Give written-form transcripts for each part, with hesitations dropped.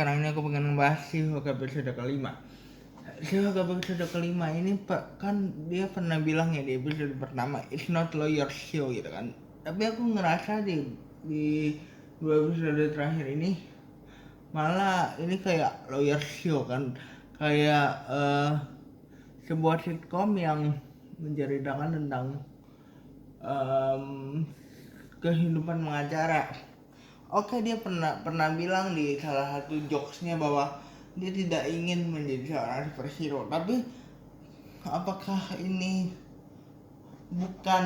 sekarang ini aku pengen ngebahas She-Hulk episode kelima. She-Hulk episode kelima ini kan dia pernah bilang ya di episode pertama, it's not lawyer show gitu kan. Tapi aku ngerasa di 2 episode terakhir ini malah ini kayak lawyer show kan, kayak sebuah sitkom yang menceritakan tentang kehidupan pengacara. Oke, dia pernah bilang di salah satu jokesnya bahwa dia tidak ingin menjadi seorang superhero. Tapi apakah ini bukan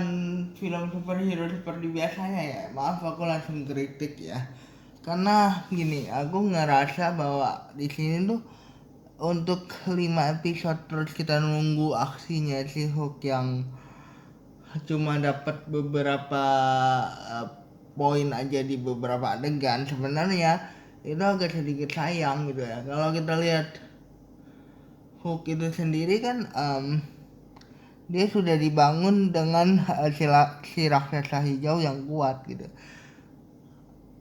film superhero seperti biasanya ya? Maaf aku langsung kritik ya. Karena gini, aku ngerasa bahwa di sini tuh untuk 5 episode terus kita nunggu aksinya si Hulk yang cuma dapat beberapa poin aja di beberapa adegan. Sebenarnya itu agak sedikit sayang gitu ya. Kalau kita lihat Hulk itu sendiri kan dia sudah dibangun dengan si raksasa hijau yang kuat gitu.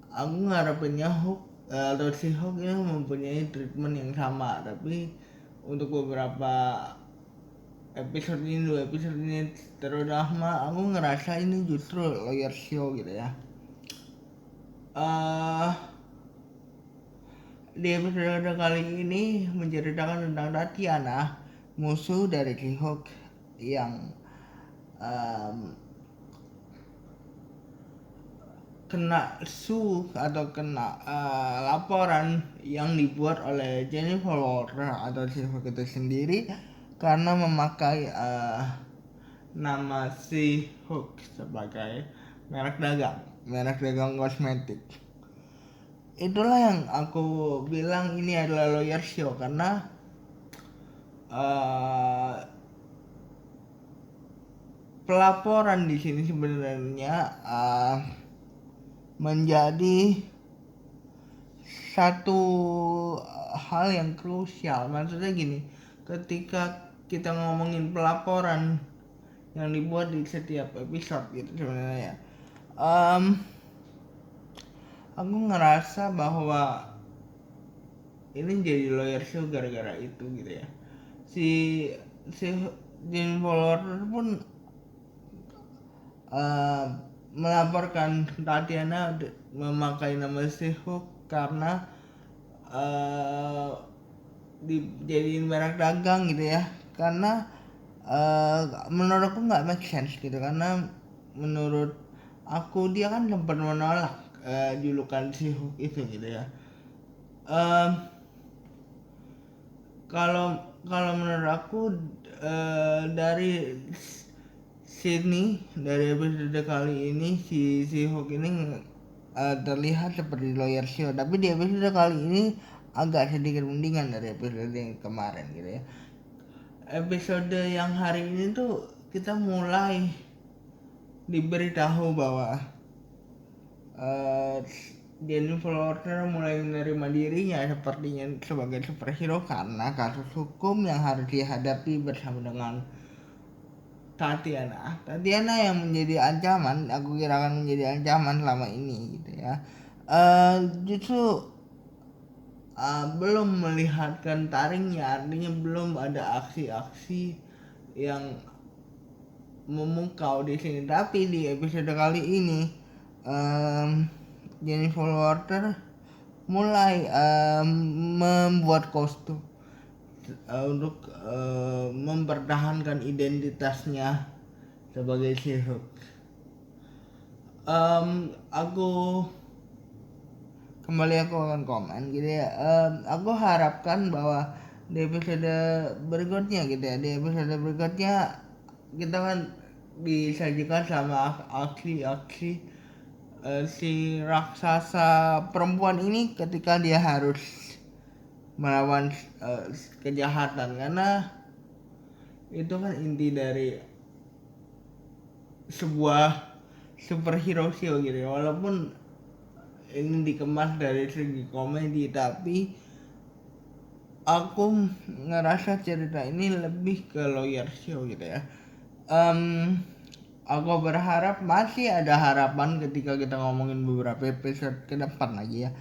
Aku ngarepinnya Hulk atau si Hulk ini mempunyai treatment yang sama, tapi untuk beberapa episode ini, 2 episode ini terutama aku ngerasa ini justru lawyer show gitu ya. Di episode kali ini menceritakan tentang Tatiana, musuh dari She-Hulk yang kena atau kena laporan yang dibuat oleh Jennifer Walter atau She-Hulk itu sendiri karena memakai nama She-Hulk sebagai merek dagang kosmetik. Itulah yang aku bilang ini adalah lawyer show karena pelaporan di sini sebenarnya menjadi satu hal yang krusial. Maksudnya gini, ketika kita ngomongin pelaporan yang dibuat di setiap episode gitu sebenarnya ya, aku ngerasa bahwa ini jadi lawyer show gara-gara itu gitu ya. Si Jim Follower pun melaporkan Tatiana memakai nama She-Hulk karena dijadiin merek dagang gitu ya. Karena menurutku nggak make sense gitu, karena menurut aku dia kan sempat menolak julukan She-Hulk itu gitu ya. Kalau menurut aku dari sini, dari episode kali ini si Hulk ini terlihat seperti lawyer show, tapi di episode kali ini agak sedikit mendingan dari episode yang kemarin gitu ya. Episode yang hari ini tuh kita mulai diberitahu bahwa Jennifer Walter mulai menerima dirinya sepertinya sebagai superhero karena kasus hukum yang harus dihadapi bersama dengan Tatiana yang menjadi ancaman. Aku kira akan menjadi ancaman selama ini gitu ya. Justru belum melihatkan taringnya, artinya belum ada aksi-aksi yang memukau di sini. Tapi di episode kali ini Jennifer Walter mulai membuat kostum untuk mempertahankan identitasnya sebagai She-Hulk. Aku akan komen gitu ya. Aku harapkan bahwa di episode berikutnya gitu ya, kita kan disajikan sama aksi-aksi si raksasa perempuan ini ketika dia harus melawan kejahatan, karena itu kan inti dari sebuah superhero show gitu ya. Walaupun ini dikemas dari segi komedi, tapi aku ngerasa cerita ini lebih ke lawyer show gitu ya. Aku berharap masih ada harapan ketika kita ngomongin beberapa episode ke depan lagi ya.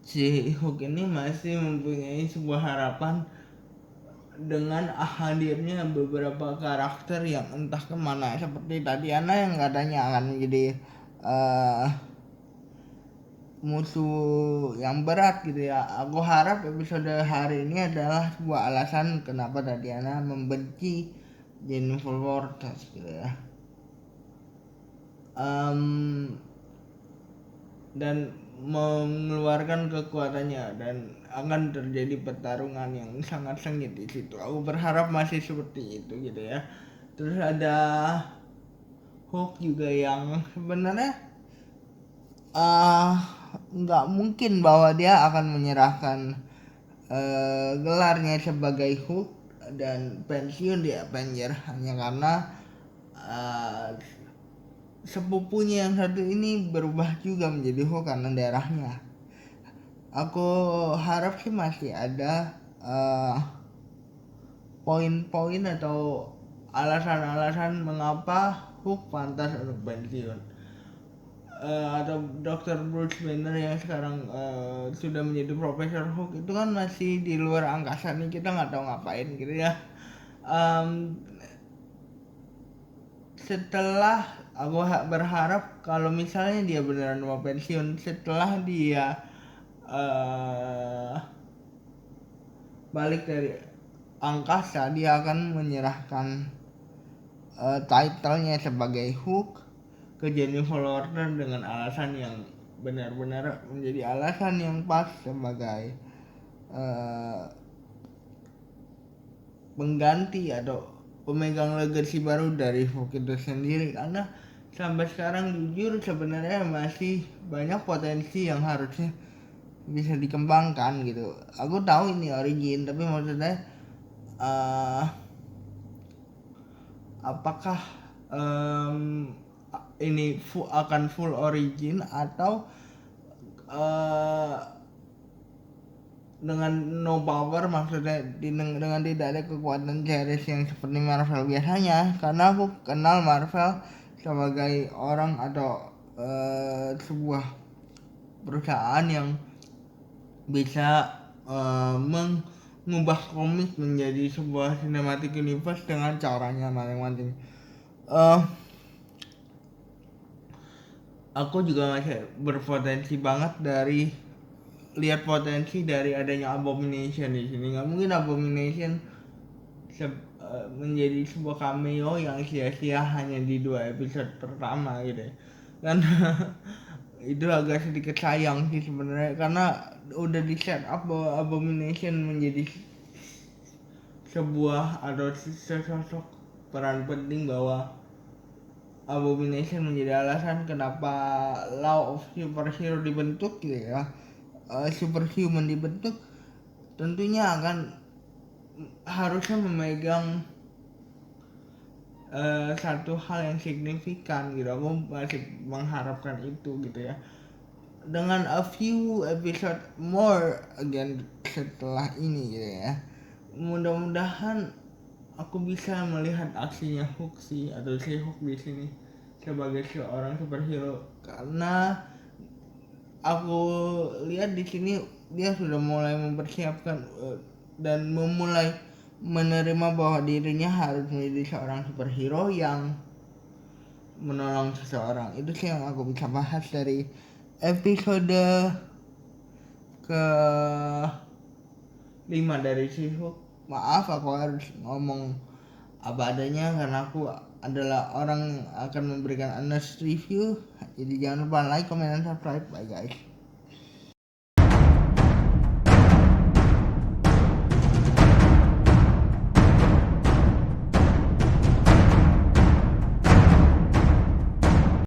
si Hook ini masih mempunyai sebuah harapan dengan hadirnya beberapa karakter yang entah kemana, seperti Tatiana yang katanya akan menjadi musuh yang berat gitu ya. Aku harap episode hari ini adalah sebuah alasan kenapa Tatiana membenci Jennifer Lawrence gitu ya. Dan mengeluarkan kekuatannya, dan akan terjadi pertarungan yang sangat sengit di situ. Aku berharap masih seperti itu gitu ya. Terus ada Hulk juga yang sebenarnya nggak mungkin bahwa dia akan menyerahkan gelarnya sebagai Hulk dan pensiun di Avenger hanya karena sepupunya yang satu ini berubah juga menjadi Hulk karena darahnya. Aku harap sih masih ada poin-poin atau alasan-alasan mengapa Hulk pantas untuk pensiun. Atau Dr. Bruce Banner yang sekarang sudah menjadi Profesor Hulk itu kan masih di luar angkasa nih, kita nggak tahu ngapain gitu ya. Setelah aku berharap kalau misalnya dia beneran mau pensiun, setelah dia balik dari angkasa, dia akan menyerahkan title-nya sebagai Hulk ke Jennifer Lawrence dengan alasan yang benar-benar menjadi alasan yang pas sebagai pengganti atau pemegang legasi baru dari Hulk itu sendiri. Karena sampai sekarang jujur sebenarnya masih banyak potensi yang harusnya bisa dikembangkan gitu. Aku tahu ini origin, tapi maksudnya apakah ini akan full origin atau dengan no power, maksudnya dengan tidak ada kekuatan series yang seperti Marvel biasanya. Karena aku kenal Marvel sebagai orang atau sebuah perusahaan yang bisa mengubah komik menjadi sebuah cinematic universe dengan caranya masing-masing. Aku juga masih berpotensi banget dari lihat potensi dari adanya Abomination di sini. Nggak mungkin Abomination menjadi sebuah cameo yang sia-sia hanya di 2 episode pertama gitu ya. Dan itu agak sedikit sayang sih sebenarnya, karena udah di set up bahwa Abomination menjadi sebuah atau sosok peran penting, bahwa Abomination menjadi alasan kenapa Law of Superhero dibentuk gitu ya. Superhuman dibentuk, tentunya akan harusnya memegang satu hal yang signifikan gitu. Aku masih mengharapkan itu gitu ya. Dengan a few episode more again setelah ini gitu ya, mudah-mudahan aku bisa melihat aksinya Hulk sih, atau si Hulk di sini sebagai seorang superhero. Karena aku lihat di sini dia sudah mulai mempersiapkan dan memulai menerima bahwa dirinya harus menjadi seorang superhero yang menolong seseorang. Itu sih yang aku bisa bahas dari episode ke 5 dari She-Hulk. Maaf aku harus ngomong apa adanya karena aku adalah orang yang akan memberikan honest review. Jadi jangan lupa like, comment, dan subscribe. Bye guys.